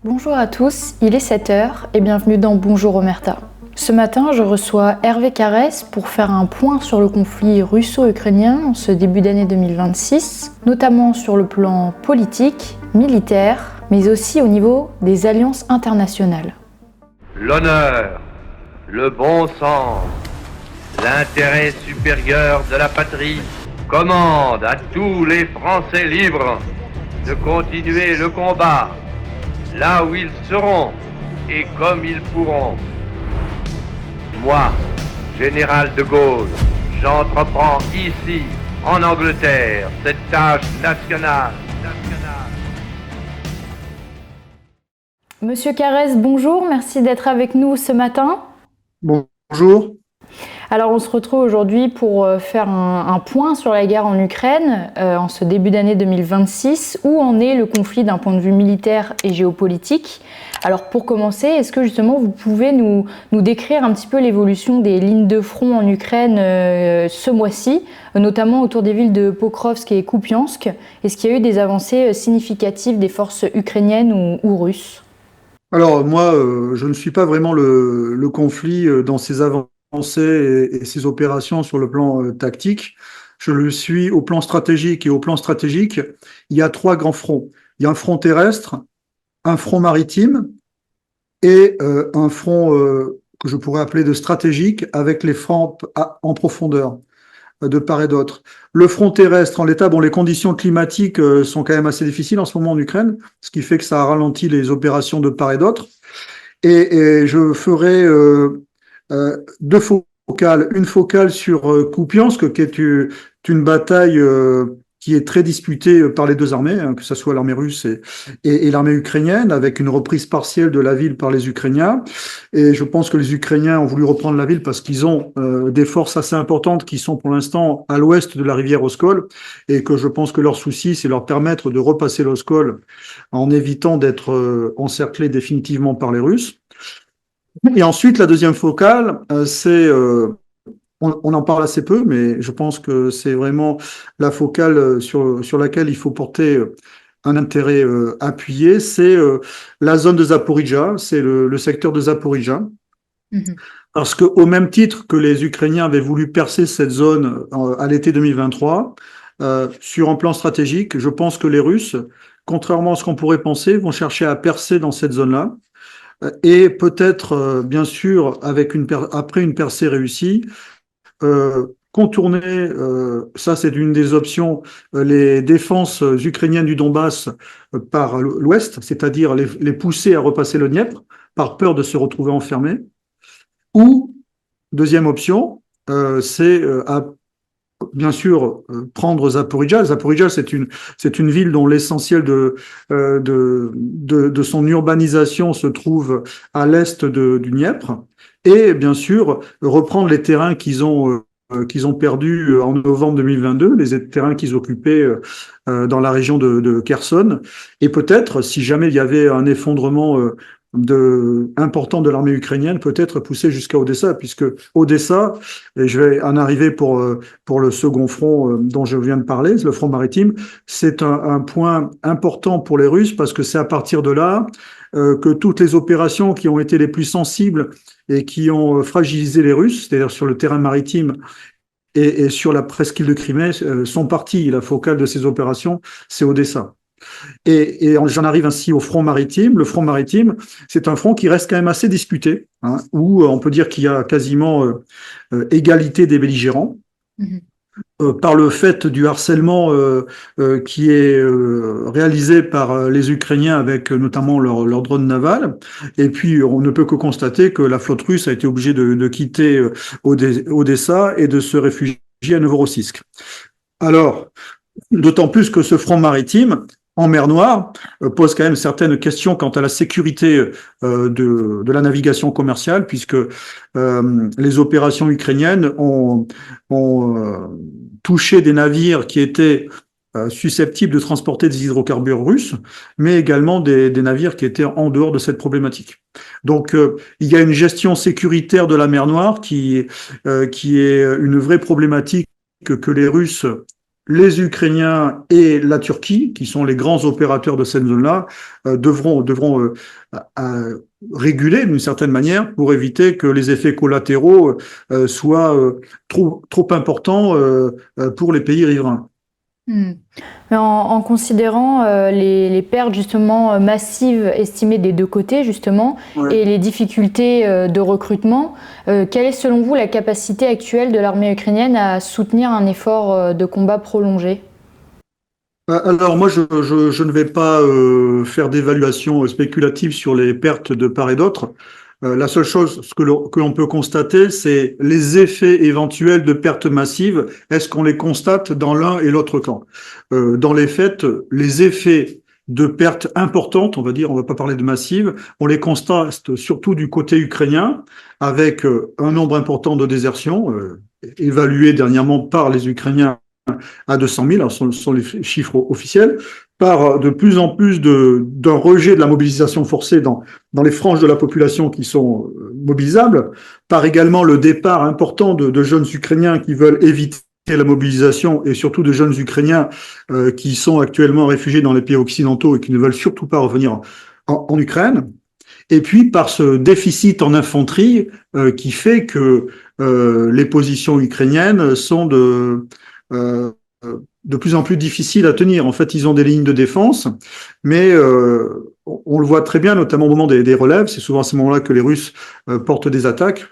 Bonjour à tous, il est 7 heures et bienvenue dans Bonjour Omerta. Ce matin, je reçois Hervé Carrès pour faire un point sur le conflit russo-ukrainien en ce début d'année 2026, notamment sur le plan politique, militaire, mais aussi au niveau des alliances internationales. L'honneur, le bon sens, l'intérêt supérieur de la patrie commandent à tous les Français libres de continuer le combat là où ils seront et comme ils pourront. Moi, général de Gaulle, j'entreprends ici, en Angleterre, cette tâche nationale. Monsieur Carrès, bonjour, merci d'être avec nous ce matin. Bonjour. Alors on se retrouve aujourd'hui pour faire un point sur la guerre en Ukraine en ce début d'année 2026. Où en est le conflit d'un point de vue militaire et géopolitique? Alors pour commencer, est-ce que justement vous pouvez nous décrire un petit peu l'évolution des lignes de front en Ukraine ce mois-ci, notamment autour des villes de Pokrovsk et Kupiansk? Est-ce qu'il y a eu des avancées significatives des forces ukrainiennes ou russes? Alors moi, je ne suis pas vraiment le conflit dans ses avancées et ses opérations sur le plan tactique. Je le suis au plan stratégique. Et au plan stratégique, il y a trois grands fronts. Il y a un front terrestre, un front maritime et un front que je pourrais appeler de stratégique avec les fronts en profondeur de part et d'autre. Le front terrestre, en l'état, bon, les conditions climatiques sont quand même assez difficiles en ce moment en Ukraine, ce qui fait que ça a ralenti les opérations de part et d'autre. Et je ferai deux focales. Une focale sur Kupiansk, qui est une bataille qui est très disputée par les deux armées, hein, que ce soit l'armée russe et l'armée ukrainienne, avec une reprise partielle de la ville par les Ukrainiens. Et je pense que les Ukrainiens ont voulu reprendre la ville parce qu'ils ont des forces assez importantes qui sont pour l'instant à l'ouest de la rivière Oskol, et que je pense que leur souci, c'est leur permettre de repasser l'Oskol en évitant d'être encerclés définitivement par les Russes. Et ensuite, la deuxième focale, on en parle assez peu, mais je pense que c'est vraiment la focale sur laquelle il faut porter un intérêt appuyé, c'est la zone de Zaporijjia, c'est le secteur de Zaporijjia. Mm-hmm. Parce que au même titre que les Ukrainiens avaient voulu percer cette zone à l'été 2023, sur un plan stratégique, je pense que les Russes, contrairement à ce qu'on pourrait penser, vont chercher à percer dans cette zone-là. Et peut-être, bien sûr, après une percée réussie, contourner, ça c'est une des options, les défenses ukrainiennes du Donbass par l'ouest, c'est-à-dire les pousser à repasser le Dniepr par peur de se retrouver enfermés. Ou, deuxième option, c'est bien sûr prendre Zaporijjia. Zaporijjia, c'est une ville dont l'essentiel de son urbanisation se trouve à l'est du Dniepr, et bien sûr reprendre les terrains qu'ils ont perdus en novembre 2022, les terrains qu'ils occupaient dans la région de Kherson, et peut-être, si jamais il y avait un effondrement important de l'armée ukrainienne, peut-être pousser jusqu'à Odessa, puisque Odessa, et je vais en arriver pour le second front dont je viens de parler, le front maritime, c'est un point important pour les Russes, parce que c'est à partir de là que toutes les opérations qui ont été les plus sensibles et qui ont fragilisé les Russes, c'est-à-dire sur le terrain maritime et sur la presqu'île de Crimée, sont parties. La focale de ces opérations, c'est Odessa. Et j'en arrive ainsi au front maritime. Le front maritime, c'est un front qui reste quand même assez disputé, hein, où on peut dire qu'il y a quasiment égalité des belligérants. Mm-hmm. Par le fait du harcèlement qui est réalisé par les Ukrainiens avec notamment leur drone naval. Et puis, on ne peut que constater que la flotte russe a été obligée de quitter Odessa et de se réfugier à Novorossiysk. Alors, d'autant plus que ce front maritime, en mer Noire, pose quand même certaines questions quant à la sécurité de la navigation commerciale, puisque les opérations ukrainiennes ont touché des navires qui étaient susceptibles de transporter des hydrocarbures russes, mais également des navires qui étaient en dehors de cette problématique. Donc, il y a une gestion sécuritaire de la mer Noire qui est une vraie problématique que les Russes les Ukrainiens et la Turquie, qui sont les grands opérateurs de cette zone-là, devront réguler d'une certaine manière pour éviter que les effets collatéraux soient trop importants pour les pays riverains. Mais en considérant les pertes justement massives estimées des deux côtés justement et les difficultés de recrutement, quelle est selon vous la capacité actuelle de l'armée ukrainienne à soutenir un effort de combat prolongé? Alors moi, je ne vais pas faire d'évaluation spéculative sur les pertes de part et d'autre. La seule chose que l'on peut constater, c'est les effets éventuels de pertes massives. Est-ce qu'on les constate dans l'un et l'autre camp? Dans les faits, les effets de pertes importantes, on va dire, on va pas parler de massives, on les constate surtout du côté ukrainien, avec un nombre important de désertions, évalué dernièrement par les Ukrainiens à 200 000, alors ce sont les chiffres officiels, par de plus en plus d'un rejet de la mobilisation forcée dans les franges de la population qui sont mobilisables, par également le départ important de jeunes Ukrainiens qui veulent éviter la mobilisation et surtout de jeunes Ukrainiens qui sont actuellement réfugiés dans les pays occidentaux et qui ne veulent surtout pas revenir en Ukraine. Et puis par ce déficit en infanterie qui fait que les positions ukrainiennes sont de plus en plus difficiles à tenir. En fait, ils ont des lignes de défense, mais on le voit très bien, notamment au moment des relèves, c'est souvent à ce moment-là que les Russes portent des attaques,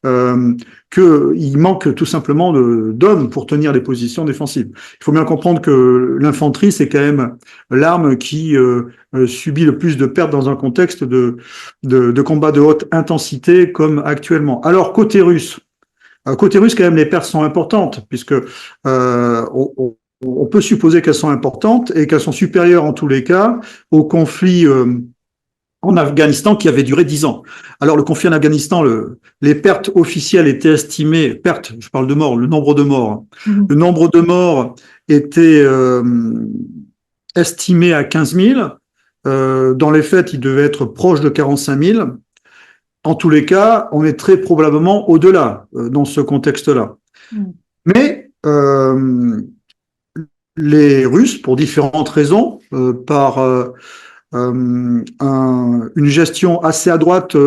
qu'il manque tout simplement d'hommes pour tenir les positions défensives. Il faut bien comprendre que l'infanterie, c'est quand même l'arme qui subit le plus de pertes dans un contexte de combat de haute intensité comme actuellement. Alors, côté russe, quand même, les pertes sont importantes, puisque on peut supposer qu'elles sont importantes et qu'elles sont supérieures en tous les cas au conflit en Afghanistan qui avait duré 10 ans. Alors, le conflit en Afghanistan, les pertes officielles étaient estimées, pertes, je parle de morts, le nombre de morts. Le nombre de morts était estimé à 15 000. Dans les faits, il devait être proche de 45 000. En tous les cas, on est très probablement au-delà dans ce contexte-là. Mais les Russes, pour différentes raisons, par une gestion assez à droite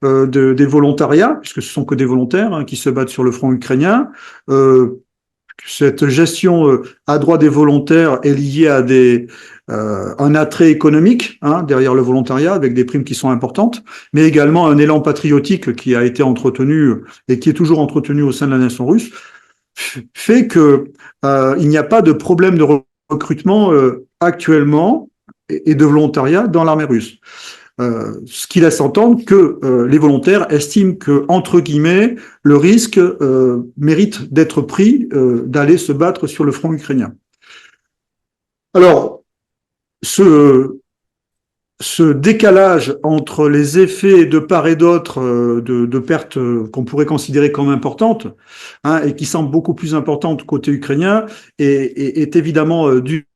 des volontariats, puisque ce sont que des volontaires qui se battent sur le front ukrainien, cette gestion à droite des volontaires est liée à un attrait économique derrière le volontariat, avec des primes qui sont importantes, mais également un élan patriotique qui a été entretenu et qui est toujours entretenu au sein de la nation russe, fait que il n'y a pas de problème de recrutement actuellement et de volontariat dans l'armée russe. Ce qui laisse entendre que les volontaires estiment que, entre guillemets, le risque mérite d'être pris d'aller se battre sur le front ukrainien. Alors, ce décalage entre les effets de part et d'autre de pertes qu'on pourrait considérer comme importantes et qui semblent beaucoup plus importantes côté ukrainien est évidemment dû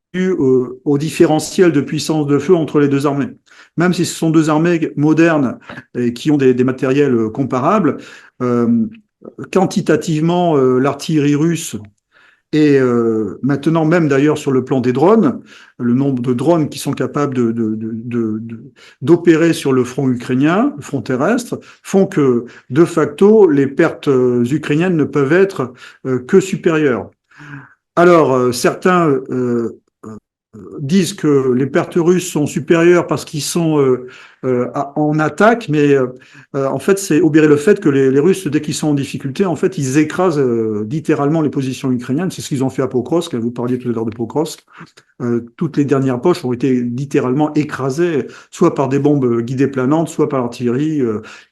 au différentiel de puissance de feu entre les deux armées. Même si ce sont deux armées modernes et qui ont des matériels comparables, quantitativement, l'artillerie russe et maintenant même d'ailleurs sur le plan des drones, le nombre de drones qui sont capables d'opérer sur le front ukrainien, le front terrestre, font que de facto les pertes ukrainiennes ne peuvent être que supérieures. Alors certains disent que les pertes russes sont supérieures parce qu'ils sont en attaque, mais en fait, c'est obérer le fait que les Russes, dès qu'ils sont en difficulté, en fait, ils écrasent littéralement les positions ukrainiennes. C'est ce qu'ils ont fait à Pokrovsk. Vous parliez tout à l'heure de Pokrovsk. Toutes les dernières poches ont été littéralement écrasées, soit par des bombes guidées planantes, soit par l'artillerie,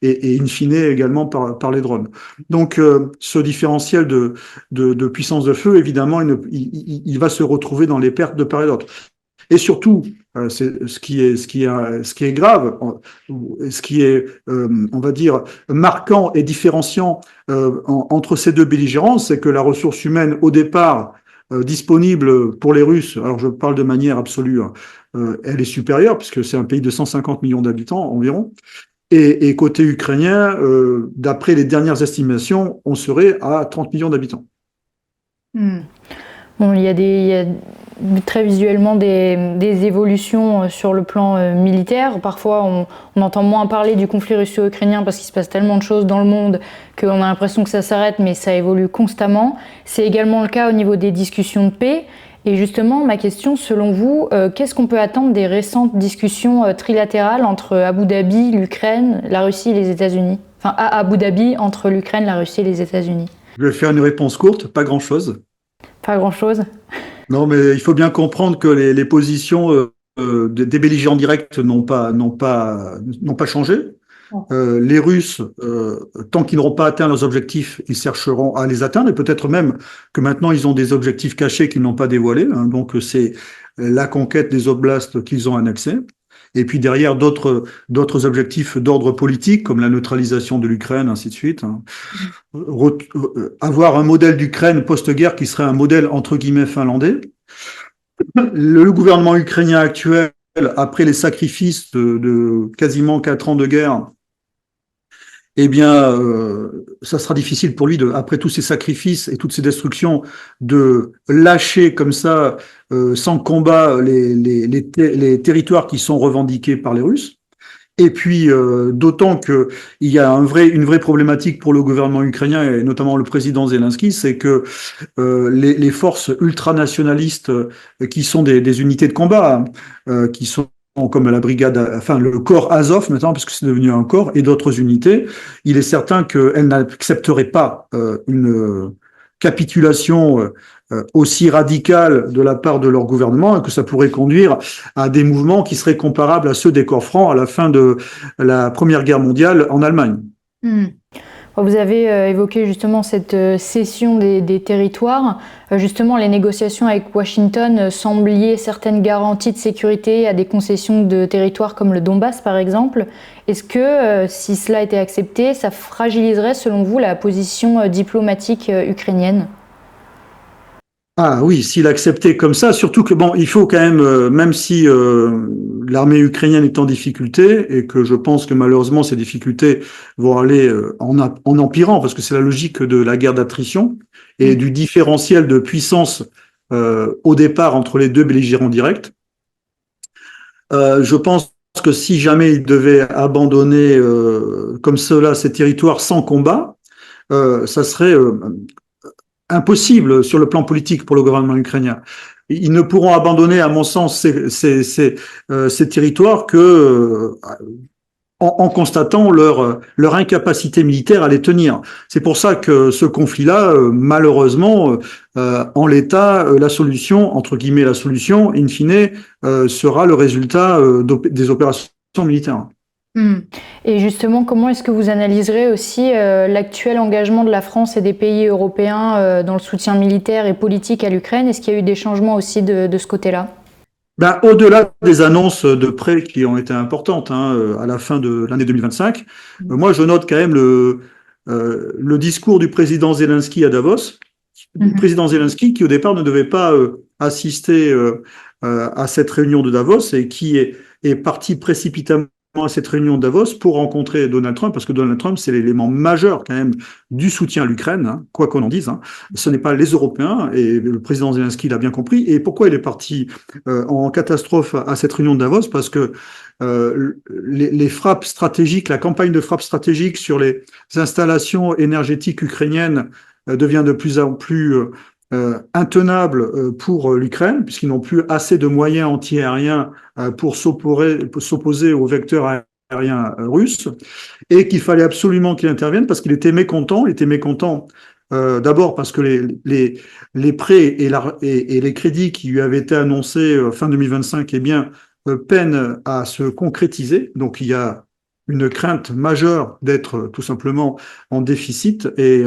et in fine également par les drones. Donc, ce différentiel de puissance de feu, évidemment, il va se retrouver dans les pertes de part et d'autre. Et surtout, c'est ce qui est grave, ce qui est, on va dire, marquant et différenciant entre ces deux belligérants, c'est que la ressource humaine, au départ, disponible pour les Russes, alors je parle de manière absolue, elle est supérieure, puisque c'est un pays de 150 millions d'habitants environ, et côté ukrainien, d'après les dernières estimations, on serait à 30 millions d'habitants. Bon, il y a très visuellement des évolutions sur le plan militaire. Parfois, on entend moins parler du conflit russo-ukrainien parce qu'il se passe tellement de choses dans le monde qu'on a l'impression que ça s'arrête, mais ça évolue constamment. C'est également le cas au niveau des discussions de paix. Et justement, ma question, selon vous, qu'est-ce qu'on peut attendre des récentes discussions trilatérales entre Abu Dhabi, l'Ukraine, la Russie et les États-Unis? Enfin, à Abu Dhabi, entre l'Ukraine, la Russie et les États-Unis. Je vais faire une réponse courte, pas grand-chose. Pas grand-chose. Non, mais il faut bien comprendre que les positions des belligérants directs n'ont pas changé. Les Russes, tant qu'ils n'auront pas atteint leurs objectifs, ils chercheront à les atteindre, et peut-être même que maintenant ils ont des objectifs cachés qu'ils n'ont pas dévoilés. Hein, donc c'est la conquête des oblasts qu'ils ont annexés. Et puis derrière d'autres objectifs d'ordre politique, comme la neutralisation de l'Ukraine, ainsi de suite. Hein. Avoir un modèle d'Ukraine post-guerre qui serait un modèle entre guillemets finlandais. Le gouvernement ukrainien actuel, après les sacrifices de quasiment 4 ans de guerre, eh bien, ça sera difficile pour lui, après tous ces sacrifices et toutes ces destructions, de lâcher comme ça, sans combat, les territoires qui sont revendiqués par les Russes. Et puis, d'autant qu'il y a une vraie problématique pour le gouvernement ukrainien, et notamment le président Zelensky, c'est que les forces ultranationalistes, qui sont des unités de combat, qui sont comme la brigade, enfin le corps Azov maintenant, parce que c'est devenu un corps, et d'autres unités, il est certain qu'elles n'accepteraient pas une capitulation aussi radicale de la part de leur gouvernement, et que ça pourrait conduire à des mouvements qui seraient comparables à ceux des corps francs à la fin de la Première Guerre mondiale en Allemagne. Vous avez évoqué justement cette cession des territoires. Justement, les négociations avec Washington semblent lier certaines garanties de sécurité à des concessions de territoires comme le Donbass, par exemple. Est-ce que, si cela était accepté, ça fragiliserait, selon vous, la position diplomatique ukrainienne ? Ah oui, s'il acceptait comme ça, surtout que bon, il faut quand même si l'armée ukrainienne est en difficulté, et que je pense que malheureusement ces difficultés vont aller en empirant, parce que c'est la logique de la guerre d'attrition et du différentiel de puissance au départ entre les deux belligérants directs. Je pense que si jamais il devait abandonner comme cela ces territoires sans combat, ça serait impossible sur le plan politique pour le gouvernement ukrainien. Ils ne pourront abandonner, à mon sens, ces territoires que en constatant leur incapacité militaire à les tenir. C'est pour ça que ce conflit-là, malheureusement, en l'état, la solution, entre guillemets la solution, in fine, sera le résultat des opérations militaires. Et justement, comment est-ce que vous analyserez aussi l'actuel engagement de la France et des pays européens dans le soutien militaire et politique à l'Ukraine? Est-ce qu'il y a eu des changements aussi de ce côté-là? Au-delà des annonces de prêts qui ont été importantes à la fin de l'année 2025, moi je note quand même le discours du président Zelensky à Davos, le président Zelensky qui au départ ne devait pas assister à cette réunion de Davos, et qui est parti précipitamment à cette réunion de Davos pour rencontrer Donald Trump, parce que Donald Trump, c'est l'élément majeur quand même du soutien à l'Ukraine, quoi qu'on en dise. Ce n'est pas les Européens, et le président Zelensky l'a bien compris. Et pourquoi il est parti en catastrophe à cette réunion de Davos? Parce que les frappes stratégiques, la campagne de frappes stratégiques sur les installations énergétiques ukrainiennes devient de plus en plus intenable pour l'Ukraine, puisqu'ils n'ont plus assez de moyens antiaériens pour s'opposer aux vecteurs aériens russes, et qu'il fallait absolument qu'il intervienne parce qu'il était mécontent. Il était mécontent d'abord parce que les prêts et les crédits qui lui avaient été annoncés fin 2025 peinent à se concrétiser. Donc il y a une crainte majeure d'être tout simplement en déficit et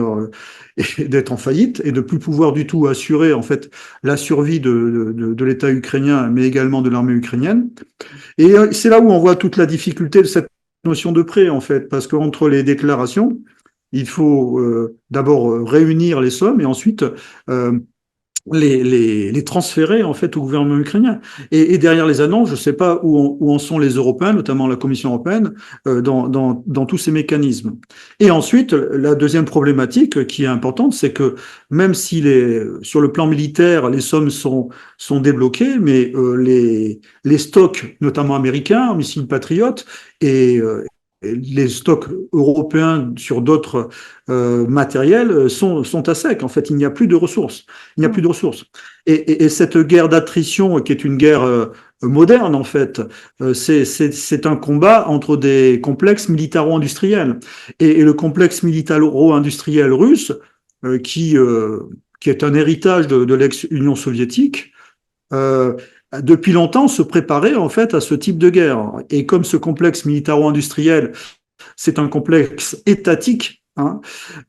d'être en faillite, et de plus pouvoir du tout assurer en fait la survie de l'État ukrainien, mais également de l'armée ukrainienne. Et c'est là où on voit toute la difficulté de cette notion de prêt en fait, parce qu'entre les déclarations, il faut d'abord réunir les sommes, et ensuite les transférer en fait au gouvernement ukrainien. Et derrière les annonces, je ne sais pas où en sont les Européens, notamment la Commission européenne, dans tous ces mécanismes. Et ensuite, la deuxième problématique qui est importante, c'est que même si sur le plan militaire, les sommes sont débloquées, mais les stocks, notamment américains, missiles Patriot, et les stocks européens sur d'autres matériels sont à sec. En fait, il n'y a plus de ressources. Il n'y a plus de ressources. Et cette guerre d'attrition, qui est une guerre moderne, en fait, c'est un combat entre des complexes militaro-industriels. Et le complexe militaro-industriel russe, qui est un héritage de l'ex-Union soviétique, depuis longtemps se préparait en fait à ce type de guerre. Et comme ce complexe militaro-industriel, c'est un complexe étatique, hein,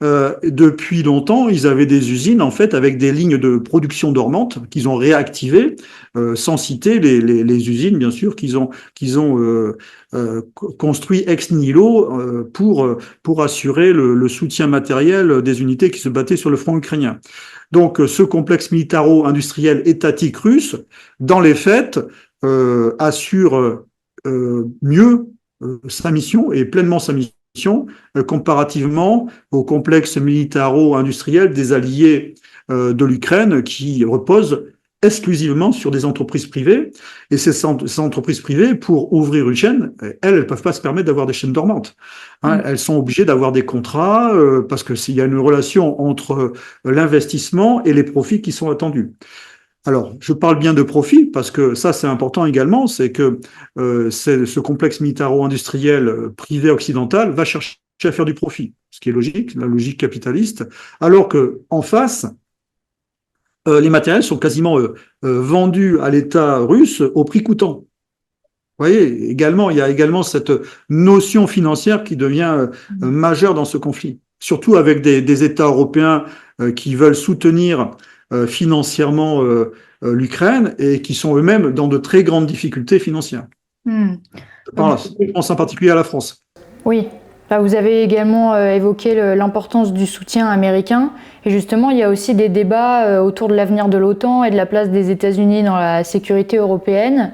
depuis longtemps, ils avaient des usines en fait avec des lignes de production dormantes qu'ils ont réactivées, sans citer les usines bien sûr qu'ils ont construit ex nihilo pour assurer le soutien matériel des unités qui se battaient sur le front ukrainien. Donc, ce complexe militaro-industriel étatique russe, dans les faits, assure mieux sa mission et pleinement sa mission comparativement au complexe militaro-industriel des alliés de l'Ukraine qui repose exclusivement sur des entreprises privées. Et ces entreprises privées, pour ouvrir une chaîne, elles peuvent pas se permettre d'avoir des chaînes dormantes. Hein, elles sont obligées d'avoir des contrats parce que s'il y a une relation entre l'investissement et les profits qui sont attendus. Alors, je parle bien de profit parce que ça, c'est important également, c'est que ce complexe militaro-industriel privé occidental va chercher à faire du profit, ce qui est logique, la logique capitaliste, alors que en face, les matériels sont quasiment vendus à l'État russe au prix coûtant. Vous voyez, également, il y a également cette notion financière qui devient majeure dans ce conflit, surtout avec des États européens qui veulent soutenir financièrement l'Ukraine et qui sont eux-mêmes dans de très grandes difficultés financières. Je pense en particulier à la France. Oui. Là, vous avez également évoqué l'importance du soutien américain. Et justement, il y a aussi des débats autour de l'avenir de l'OTAN et de la place des États-Unis dans la sécurité européenne.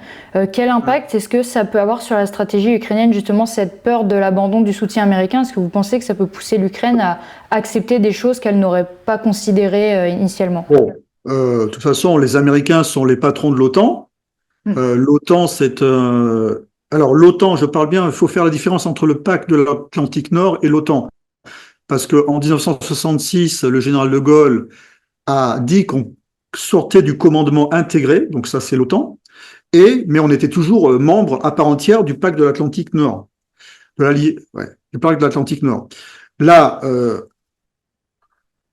Quel impact est-ce que ça peut avoir sur la stratégie ukrainienne, justement, cette peur de l'abandon du soutien américain? Est-ce que vous pensez que ça peut pousser l'Ukraine à accepter des choses qu'elle n'aurait pas considérées initialement? Bon, de toute façon, les Américains sont les patrons de l'OTAN. L'OTAN, c'est alors, l'OTAN, je parle bien, il faut faire la différence entre le pacte de l'Atlantique Nord et l'OTAN. Parce qu'en 1966, le général de Gaulle a dit qu'on sortait du commandement intégré, donc ça c'est l'OTAN, mais on était toujours membre à part entière du pacte de l'Atlantique Nord, du pacte de l'Atlantique Nord. Là,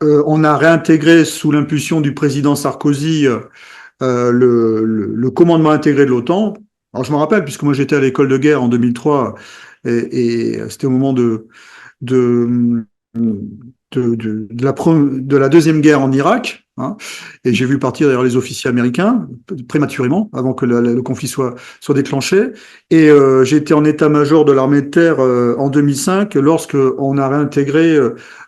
on a réintégré sous l'impulsion du président Sarkozy le commandement intégré de l'OTAN. Alors je me rappelle, puisque moi j'étais à l'école de guerre en 2003, et c'était au moment de la deuxième guerre en Irak, hein, et j'ai vu partir d'ailleurs les officiers américains prématurément, avant que le conflit soit déclenché. Et j'ai été en état-major de l'armée de terre en 2005, lorsque on a réintégré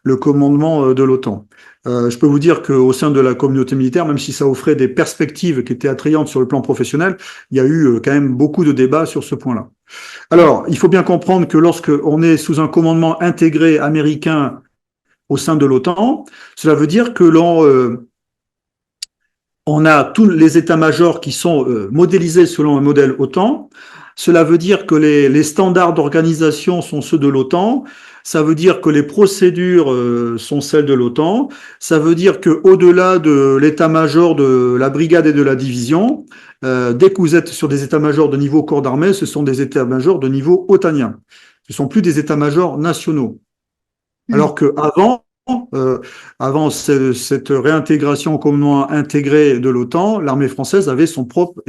le commandement de l'OTAN. Je peux vous dire qu'au sein de la communauté militaire, même si ça offrait des perspectives qui étaient attrayantes sur le plan professionnel, il y a eu quand même beaucoup de débats sur ce point-là. Alors, il faut bien comprendre que lorsque on est sous un commandement intégré américain au sein de l'OTAN, cela veut dire que on a tous les états-majors qui sont modélisés selon un modèle OTAN. Cela veut dire que les standards d'organisation sont ceux de l'OTAN. Ça veut dire que les procédures sont celles de l'OTAN. Ça veut dire que au-delà de l'état-major de la brigade et de la division, dès que vous êtes sur des états-majors de niveau corps d'armée, ce sont des états-majors de niveau otanien. Ce ne sont plus des états-majors nationaux. Alors que avant cette réintégration au commandement intégré de l'OTAN, l'armée française avait ses propres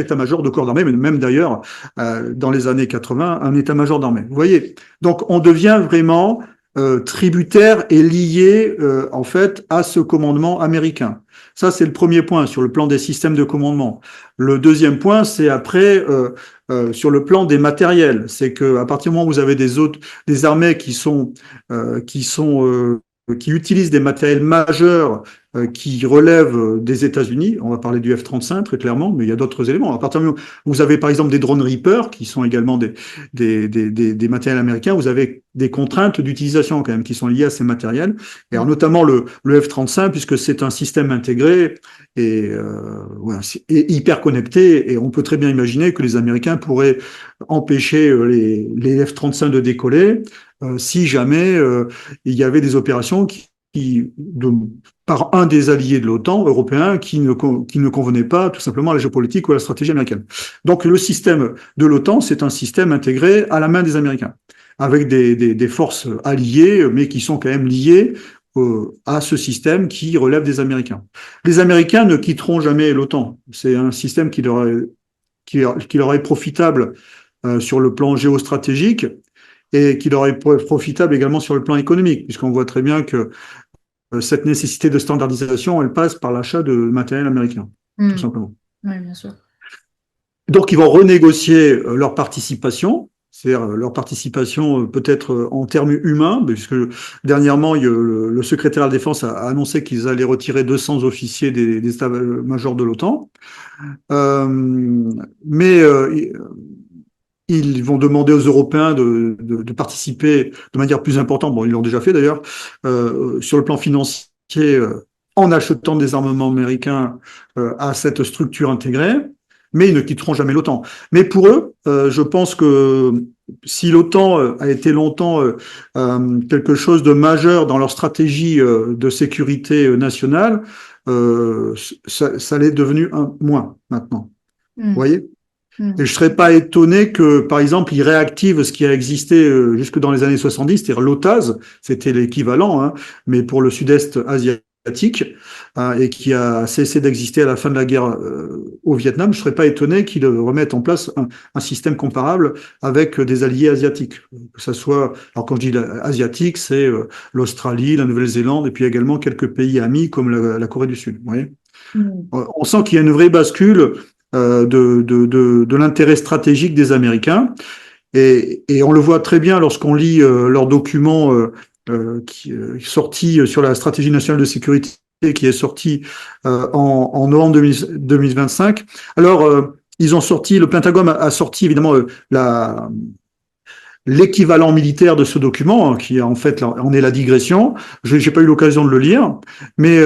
états-majors de corps d'armée, mais même d'ailleurs, dans les années 80, un état-major d'armée. Vous voyez? Donc, on devient vraiment tributaire et lié, en fait, à ce commandement américain. Ça, c'est le premier point sur le plan des systèmes de commandement. Le deuxième point, c'est après sur le plan des matériels. C'est que à partir du moment où vous avez des armées qui utilisent des matériels majeurs qui relèvent des États-Unis. On va parler du F-35 très clairement, mais il y a d'autres éléments. À partir du moment où vous avez par exemple des drones Reaper, qui sont également des matériels américains, vous avez des contraintes d'utilisation quand même qui sont liées à ces matériels. Et alors notamment le F-35, puisque c'est un système intégré et, voilà, et hyper connecté, et on peut très bien imaginer que les Américains pourraient empêcher les F-35 de décoller si jamais il y avait des opérations par un des alliés de l'OTAN européen qui ne convenait pas tout simplement à la géopolitique ou à la stratégie américaine. Donc le système de l'OTAN, c'est un système intégré à la main des Américains, avec des forces alliées, mais qui sont quand même liées à ce système qui relève des Américains. Les Américains ne quitteront jamais l'OTAN. C'est un système qui leur est profitable sur le plan géostratégique et qui leur est profitable également sur le plan économique, puisqu'on voit très bien que cette nécessité de standardisation, elle passe par l'achat de matériel américain, tout simplement. Oui, bien sûr. Donc, ils vont renégocier leur participation, c'est-à-dire leur participation peut-être en termes humains, puisque dernièrement, le secrétaire à la Défense a annoncé qu'ils allaient retirer 200 officiers des états-majors de l'OTAN. Mais ils vont demander aux Européens de participer de manière plus importante, bon, ils l'ont déjà fait d'ailleurs, sur le plan financier, en achetant des armements américains à cette structure intégrée, mais ils ne quitteront jamais l'OTAN. Mais pour eux, je pense que si l'OTAN a été longtemps quelque chose de majeur dans leur stratégie de sécurité nationale, ça l'est devenu moins maintenant. Vous voyez ? Et je serais pas étonné que, par exemple, ils réactivent ce qui a existé jusque dans les années 70, c'est-à-dire l'OTAS, c'était l'équivalent, hein, mais pour le sud-est asiatique, et qui a cessé d'exister à la fin de la guerre au Vietnam. Je serais pas étonné qu'ils remettent en place un système comparable avec des alliés asiatiques. Que ça soit, alors quand je dis asiatique, c'est l'Australie, la Nouvelle-Zélande, et puis également quelques pays amis comme la Corée du Sud. Vous voyez. On sent qu'il y a une vraie bascule de l'intérêt stratégique des Américains. Et on le voit très bien lorsqu'on lit leur document qui est sorti sur la stratégie nationale de sécurité, qui est sorti en novembre 2025. Alors, ils ont sorti, le Pentagone a sorti évidemment l'équivalent militaire de ce document, qui en fait en est la digression. J'ai pas eu l'occasion de le lire, mais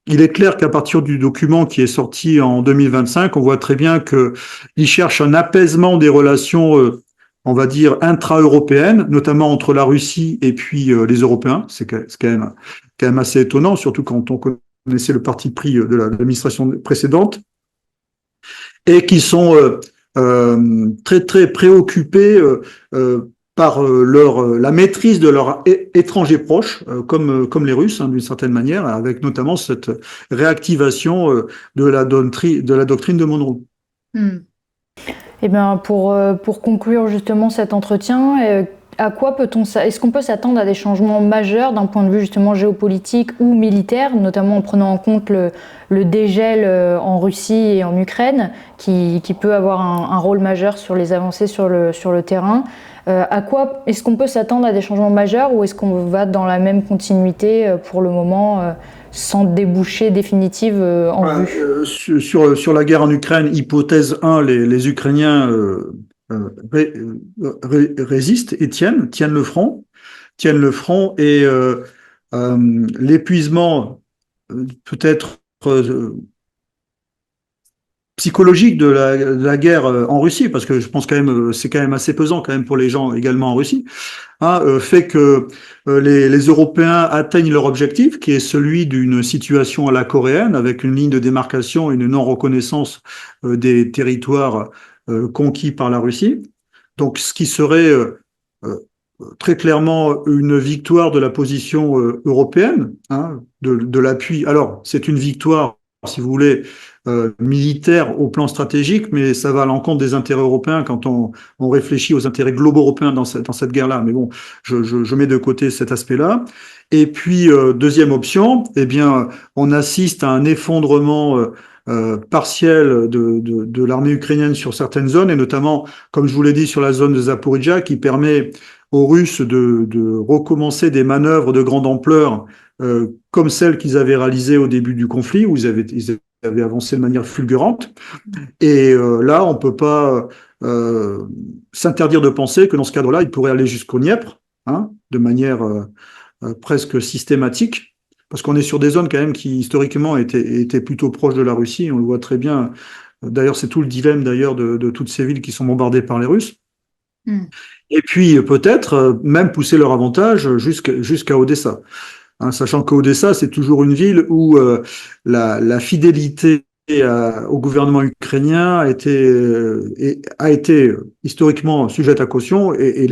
il est clair qu'à partir du document qui est sorti en 2025, on voit très bien qu'il cherche un apaisement des relations, on va dire, intra-européennes, notamment entre la Russie et puis les Européens. C'est quand même assez étonnant, surtout quand on connaissait le parti pris de l'administration précédente, et qui sont très, très préoccupés par la maîtrise de leurs étrangers proches, comme les Russes, hein, d'une certaine manière, avec notamment cette réactivation de la doctrine de Monroe. Eh bien, pour conclure justement cet entretien, à quoi est-ce qu'on peut s'attendre à des changements majeurs d'un point de vue justement géopolitique ou militaire, notamment en prenant en compte le dégel en Russie et en Ukraine, qui peut avoir un rôle majeur sur les avancées sur le terrain. À quoi est-ce qu'on peut s'attendre à des changements majeurs, ou est-ce qu'on va dans la même continuité pour le moment, sans débouchés définitive en vue? Sur la guerre en Ukraine, hypothèse 1, les Ukrainiens résistent et tiennent le front, et l'épuisement peut-être psychologique de la guerre en Russie, parce que je pense quand même c'est quand même assez pesant quand même pour les gens également en Russie, hein, fait que les Européens atteignent leur objectif, qui est celui d'une situation à la coréenne, avec une ligne de démarcation et une non-reconnaissance des territoires conquis par la Russie. Donc, ce qui serait très clairement une victoire de la position européenne, hein, de l'appui. Alors, c'est une victoire, si vous voulez, militaire au plan stratégique, mais ça va à l'encontre des intérêts européens quand on réfléchit aux intérêts globaux européens dans cette guerre-là. Mais bon, je mets de côté cet aspect-là. Et puis, deuxième option, eh bien, on assiste à un effondrement partiel de l'armée ukrainienne sur certaines zones, et notamment, comme je vous l'ai dit, sur la zone de Zaporijjia, qui permet aux Russes de recommencer des manœuvres de grande ampleur comme celles qu'ils avaient réalisées au début du conflit, où ils avaient avancé de manière fulgurante. Et là, on ne peut pas s'interdire de penser que dans ce cadre-là, ils pourraient aller jusqu'au Dniepr, hein, de manière presque systématique, parce qu'on est sur des zones quand même qui historiquement étaient plutôt proches de la Russie. On le voit très bien. D'ailleurs, c'est tout le dilemme d'ailleurs de toutes ces villes qui sont bombardées par les Russes. Et puis peut-être même pousser leur avantage jusqu'à Odessa. Hein, sachant qu'Odessa, c'est toujours une ville où la fidélité au gouvernement ukrainien a été historiquement sujette à caution et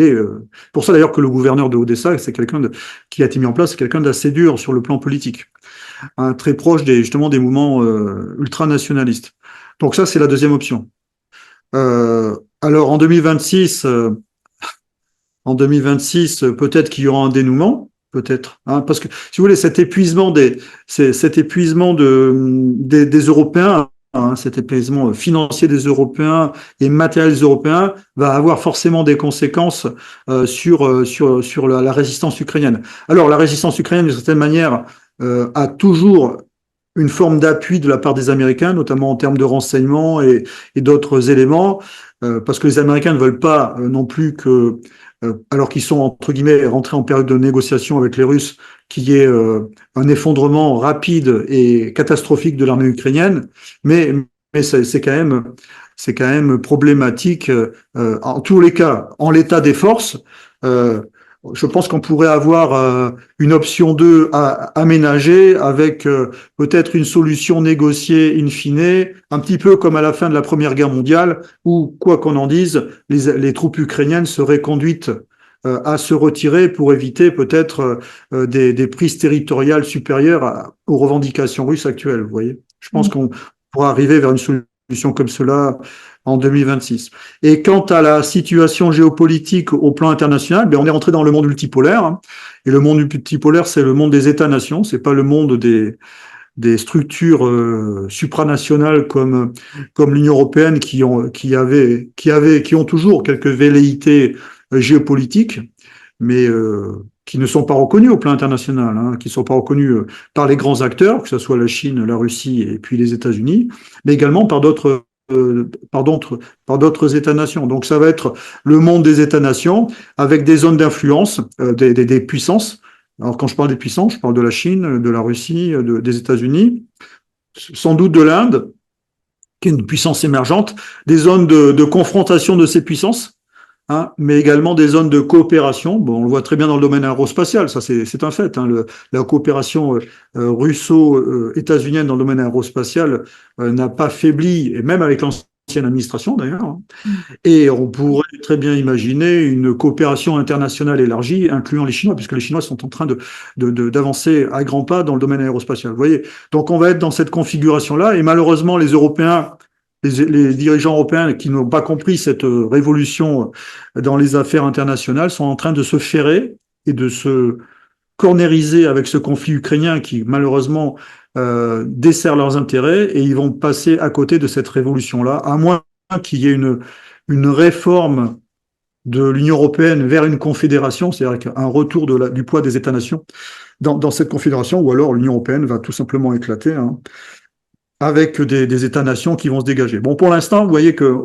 pour ça d'ailleurs que le gouverneur de Odessa, c'est quelqu'un qui a été mis en place, c'est quelqu'un d'assez dur sur le plan politique, hein, très proche justement des mouvements ultranationalistes. Donc ça, c'est la deuxième option. Alors en 2026, peut-être qu'il y aura un dénouement. Peut-être, hein, parce que si vous voulez, cet épuisement des Européens, hein, cet épuisement financier des Européens et matériel des Européens va avoir forcément des conséquences sur la résistance ukrainienne. Alors la résistance ukrainienne, d'une certaine manière, a toujours une forme d'appui de la part des Américains, notamment en termes de renseignements et d'autres éléments, parce que les Américains ne veulent pas non plus que alors qu'ils sont, entre guillemets, rentrés en période de négociation avec les Russes, qu'il y ait un effondrement rapide et catastrophique de l'armée ukrainienne, mais c'est quand même problématique. En tous les cas, en l'état des forces, je pense qu'on pourrait avoir une option 2 à aménager avec peut-être une solution négociée in fine, un petit peu comme à la fin de la Première Guerre mondiale, où, quoi qu'on en dise, les troupes ukrainiennes seraient conduites à se retirer pour éviter peut-être des prises territoriales supérieures aux revendications russes actuelles. Vous voyez, je pense qu'on pourra arriver vers une solution comme cela en 2026. Et quant à la situation géopolitique au plan international, on est rentré dans le monde multipolaire. Hein, et le monde multipolaire, c'est le monde des États-nations, c'est pas le monde des structures supranationales comme l'Union européenne qui ont toujours quelques velléités géopolitiques, mais qui ne sont pas reconnus au plan international, hein, qui ne sont pas reconnus par les grands acteurs, que ce soit la Chine, la Russie et puis les États-Unis, mais également par d'autres États-nations. Donc ça va être le monde des États-nations avec des zones d'influence, des puissances. Alors quand je parle des puissances, je parle de la Chine, de la Russie, des États-Unis, sans doute de l'Inde, qui est une puissance émergente, des zones de confrontation de ces puissances, hein, mais également des zones de coopération. Bon, on le voit très bien dans le domaine aérospatial, ça c'est un fait. Hein, la coopération russo-états-unienne dans le domaine aérospatial n'a pas faibli, et même avec l'ancienne administration d'ailleurs. Hein. Et on pourrait très bien imaginer une coopération internationale élargie, incluant les Chinois, puisque les Chinois sont en train d'avancer à grands pas dans le domaine aérospatial. Vous voyez, donc on va être dans cette configuration-là, et malheureusement les Européens, les dirigeants européens qui n'ont pas compris cette révolution dans les affaires internationales sont en train de se ferrer et de se cornériser avec ce conflit ukrainien qui malheureusement dessert leurs intérêts, et ils vont passer à côté de cette révolution-là, à moins qu'il y ait une réforme de l'Union européenne vers une confédération, c'est-à-dire un retour du poids des États-nations dans cette confédération, ou alors l'Union européenne va tout simplement éclater, hein, avec des États-nations qui vont se dégager. Bon, pour l'instant, vous voyez que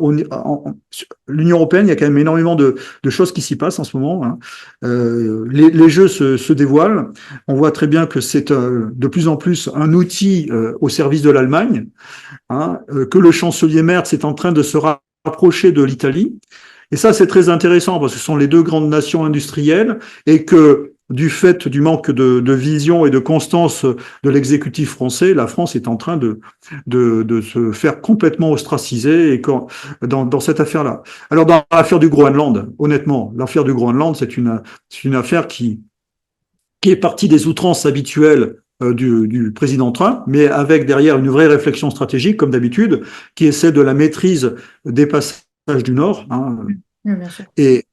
l'Union européenne, il y a quand même énormément de choses qui s'y passent en ce moment. Hein. Les jeux se dévoilent. On voit très bien que c'est de plus en plus un outil au service de l'Allemagne, hein, que le chancelier Merz est en train de se rapprocher de l'Italie. Et ça, c'est très intéressant parce que ce sont les deux grandes nations industrielles et que du fait du manque de vision et de constance de l'exécutif français, la France est en train de se faire complètement ostraciser dans cette affaire-là. Alors, dans l'affaire du Groenland, honnêtement, l'affaire du Groenland, c'est une affaire qui est partie des outrances habituelles du président Trump, mais avec derrière une vraie réflexion stratégique, comme d'habitude, qui est celle de la maîtrise des passages du Nord. Hein. Oui, bien sûr. Et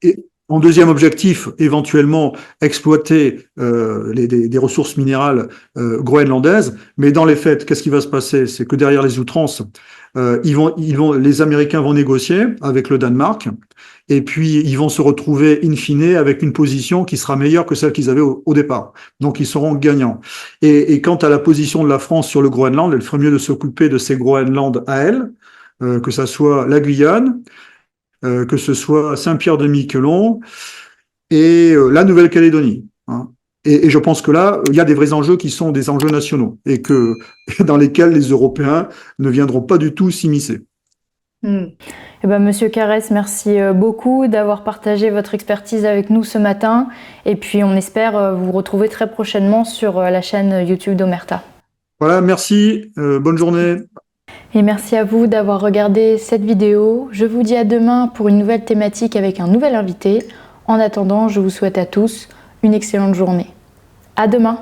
en deuxième objectif, éventuellement exploiter des ressources minérales groenlandaises. Mais dans les faits, qu'est-ce qui va se passer? C'est que derrière les outrances, les Américains vont négocier avec le Danemark et puis ils vont se retrouver in fine avec une position qui sera meilleure que celle qu'ils avaient au départ. Donc ils seront gagnants. Et quant à la position de la France sur le Groenland, elle ferait mieux de s'occuper de ces Groenland à elle, que ça soit la Guyane, que ce soit Saint-Pierre-de-Miquelon et la Nouvelle-Calédonie. Hein. Et je pense que là, il y a des vrais enjeux qui sont des enjeux nationaux et que dans lesquels les Européens ne viendront pas du tout s'immiscer. Eh ben, Monsieur Carès, merci beaucoup d'avoir partagé votre expertise avec nous ce matin. Et puis, on espère vous retrouver très prochainement sur la chaîne YouTube d'Omerta. Voilà, merci. Bonne journée. Et merci à vous d'avoir regardé cette vidéo. Je vous dis à demain pour une nouvelle thématique avec un nouvel invité. En attendant, je vous souhaite à tous une excellente journée. À demain.